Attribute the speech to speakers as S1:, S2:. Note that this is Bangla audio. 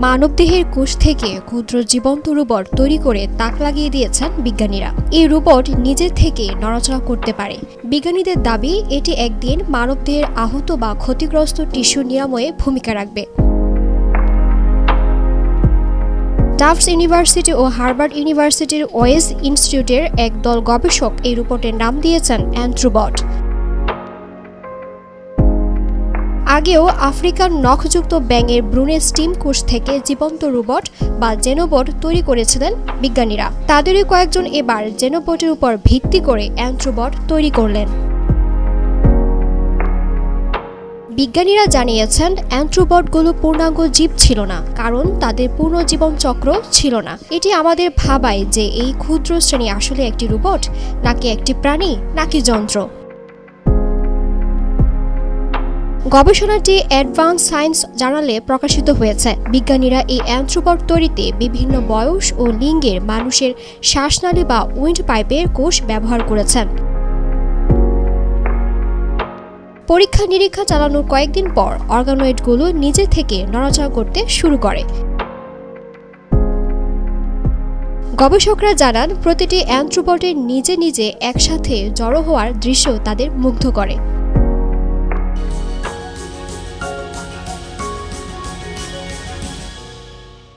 S1: মানবদেহের কোষ থেকে ক্ষুদ্র জীবন্ত রোবট তৈরি করে তাক লাগিয়ে দিয়েছেন বিজ্ঞানীরা। এই রোবট নিজে থেকে নড়াচড়া করতে পারে। বিজ্ঞানীদের দাবি এটি একদিন মানবদেহের আহত বা ক্ষতিগ্রস্ত টিস্যু নিরাময়ে ভূমিকা রাখবে। টাফটস ইউনিভার্সিটি ও হার্ভার্ড ইউনিভার্সিটির ওয়েস ইনস্টিটিউটের এক দল গবেষক এই রোবটের নাম দিয়েছেন অ্যান্থ্রোবট। আগেও আফ্রিকার নখযুক্ত ব্যাঙের ভ্রূণের স্টিম কোষ থেকে জীবন্ত রোবট বা জেনোবট তৈরি করেছিলেন বিজ্ঞানীরা। তাদেরই কয়েকজন এবার জেনোবটের উপর ভিত্তি করে অ্যান্থ্রোবট তৈরি করলেন। বিজ্ঞানীরা জানিয়েছেন অ্যান্থ্রোবটগুলো পূর্ণাঙ্গ জীব ছিল না, কারণ তাদের পূর্ণ জীবন চক্র ছিল না। এটি আমাদের ভাবায় যে এই ক্ষুদ্র শ্রেণী আসলে একটি রোবট, নাকি একটি প্রাণী, নাকি যন্ত্র। গবেষণাটি অ্যাডভান্স সায়েন্স জার্নালে প্রকাশিত হয়েছে। বিজ্ঞানীরা এই অ্যান্থ্রোবট তৈরিতে বিভিন্ন বয়স ও লিঙ্গের মানুষের শ্বাসনালী বা উইন্ড পাইপের কোষ ব্যবহার করেছেন। পরীক্ষা নিরীক্ষা চালানোর কয়েকদিন পর অর্গানয়েডগুলো নিজে থেকে নড়াচড়া করতে শুরু করে। গবেষকরা জানান, প্রতিটি অ্যান্থ্রোবটের নিজে নিজে একসাথে জড়ো হওয়ার দৃশ্য তাদের মুগ্ধ করে।